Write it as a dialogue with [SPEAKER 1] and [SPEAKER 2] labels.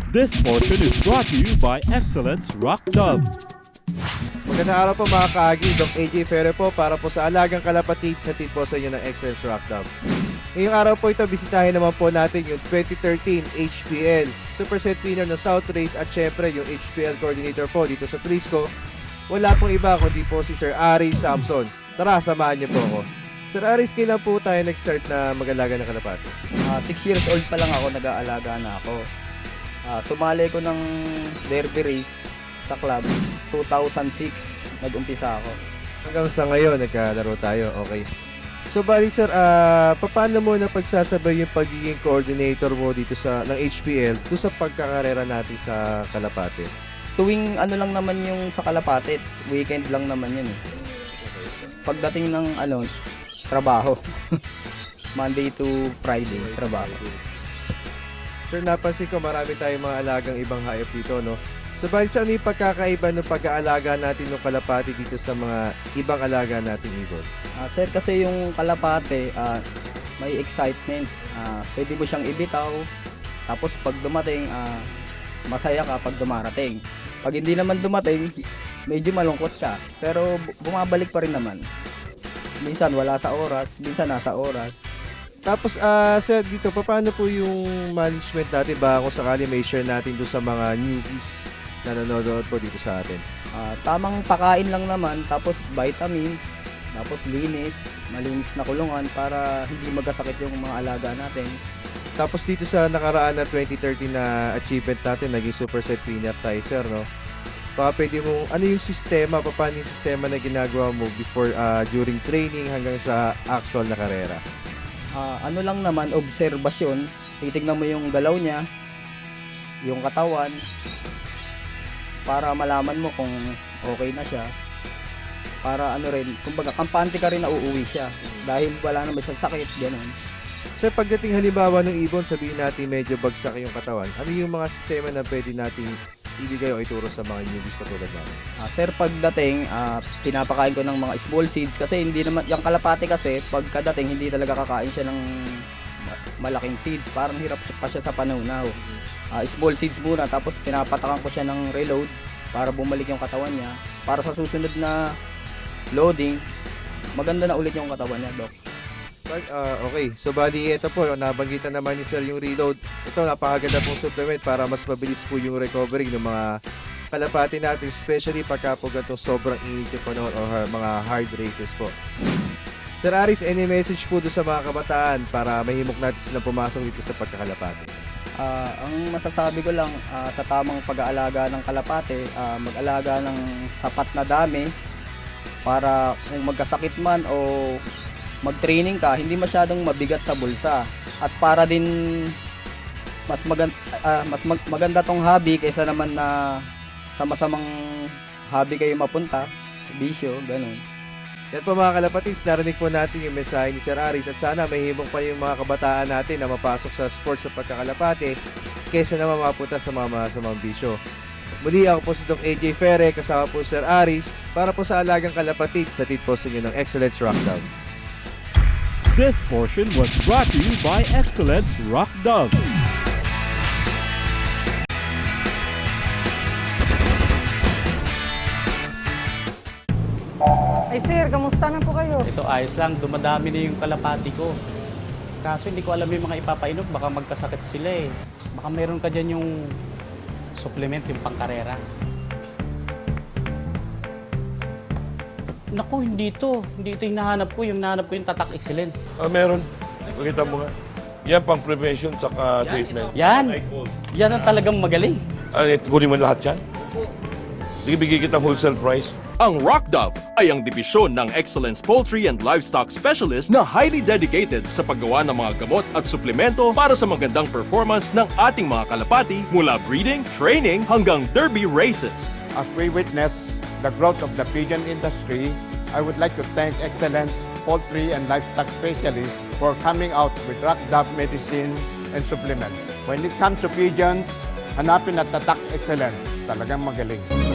[SPEAKER 1] This portion is brought to you by Excellence Rock Dove.
[SPEAKER 2] Magandang araw po mga kaagi, Doc AJ Ferre po para po sa Alagang Kalapatid sa team po sa inyo ng Excellence Rock Dove. Ngayong araw po ito, bisitahin naman po natin yung 2013 HPL Superset winner ng South Race at syempre yung HPL coordinator po dito sa Prisco. Wala pong iba kundi po si Sir Aris Samson. Tara, samahan niyo po ako. Sir Aris, kailan po tayo nag-start na mag-alaga ng kalapati?
[SPEAKER 3] 6 years old pa lang ako, nag-aalaga na ako. Sumali ko ng derby race sa club, 2006, nag-umpisa ako.
[SPEAKER 2] Hanggang sa ngayon, nagkalaro tayo. Okay. So, bali sir, paano mo na pagsasabay yung pagiging coordinator mo dito ng HPL doon sa pagkakarera natin sa Kalapate?
[SPEAKER 3] Tuwing ano lang naman yung sa Kalapate, weekend lang naman yun eh. Pagdating ng trabaho, Monday to Friday, trabaho.
[SPEAKER 2] Sir, napansin ko marami tayong mga alagang ibang hayop dito, no? So, bali saan yung pagkakaiba ng pag-aalaga natin ng kalapati dito sa mga ibang alaga nating ibon?
[SPEAKER 3] Sir, kasi yung Kalapate, may excitement. Pwede mo siyang ibitaw, tapos pag dumating, masaya ka pag dumarating. Pag hindi naman dumating, medyo malungkot ka. Pero bumabalik pa rin naman. Minsan wala sa oras, minsan nasa oras.
[SPEAKER 2] Tapos, sir, dito, paano po yung management natin ba kung sakali may share natin doon sa mga newbies na nanonood po dito sa atin?
[SPEAKER 3] Tamang pakain lang naman, tapos vitamins, tapos malinis na kulungan para hindi magkasakit yung mga alaga natin.
[SPEAKER 2] Tapos dito sa nakaraan na 2013 na achievement natin, naging Superset winner tayo, sir, no? Baka pwede mo, ano yung sistema, paano yung sistema na ginagawa mo before, during training hanggang sa actual na karera?
[SPEAKER 3] Ano lang naman, obserbasyon. Titignan mo yung galaw niya, yung katawan, para malaman mo kung okay na siya. Para kumbaga, kampante ka rin na uuwi siya. Dahil wala naman siyang sakit, gano'n.
[SPEAKER 2] Sir, pagdating halimbawa ng ibon, sabihin natin medyo bagsak yung katawan, ano yung mga sistema na pwede nating ibigay o ituro sa mga newbies katulad namin?
[SPEAKER 3] Sir, pagdating, pinapakain ko ng mga small seeds kasi hindi naman, yung kalapate kasi, pagkadating hindi talaga kakain siya ng malaking seeds. Parang hirap pa siya sa panunaw. Small seeds muna, tapos pinapatakan ko siya ng reload para bumalik yung katawan niya. Para sa susunod na loading, maganda na ulit yung katawan niya, Doc.
[SPEAKER 2] Okay, so bali ito po, nabanggitan naman ni Sir yung reload. Ito, napakaganda pong supplement para mas mabilis po yung recovery ng mga kalapati natin, especially pagka po ganitong sobrang init yung panahon o mga hard races po. Sir Aris, any message po doon sa mga kabataan para mahimok natin silang pumasok dito sa pagkakalapati?
[SPEAKER 3] Ang masasabi ko lang, sa tamang pag-aalaga ng kalapate, mag-alaga ng sapat na dami para kung magkasakit man o mag-training ka, hindi masyadong mabigat sa bulsa. At para din mas maganda tong hobby kaysa naman na sa masamang hobby kayo mapunta, bisyo, ganun.
[SPEAKER 2] Yan po mga kalapatids, narinig po natin yung mensahe ni Sir Aris at sana may himok pa yung mga kabataan natin na mapasok sa sports sa pagkakalapate kaysa naman mapunta sa mga masamang bisyo. Muli ako po si Doc AJ Ferre, kasama po Sir Aris para po sa Alagang Kalapatid sa tit po sa inyo ng Excellence Rock Dove.
[SPEAKER 1] This portion was brought to you by Excellence Rock Dove.
[SPEAKER 4] Ay sir, kamusta na po kayo?
[SPEAKER 5] Ito ayos lang, dumadami na yung kalapati ko. Kaso hindi ko alam yung mga ipapainom, baka magkasakit sila eh. Baka meron ka dyan yung supplement, yung pangkarera. Naku, hindi ito. Hindi ito yung nahanap ko. Yung nahanap ko yung Tatak Excellence.
[SPEAKER 6] Meron. Pakita mo nga. Yan pang prevention saka treatment.
[SPEAKER 5] Yan. Yan ang talagang magaling.
[SPEAKER 6] Kunin mo lahat yan. Sige, bigay kitang wholesale price.
[SPEAKER 7] Ang Rock Dove ay ang dibisyon ng Excellence Poultry and Livestock Specialist na highly dedicated sa paggawa ng mga gamot at suplemento para sa magandang performance ng ating mga kalapati mula breeding, training hanggang derby races.
[SPEAKER 8] As we witness the growth of the pigeon industry, I would like to thank Excellence Poultry and Livestock Specialists for coming out with Rock Dove medicine and supplements. When it comes to pigeons, hanapin at Tatak Excellence. Talagang magaling.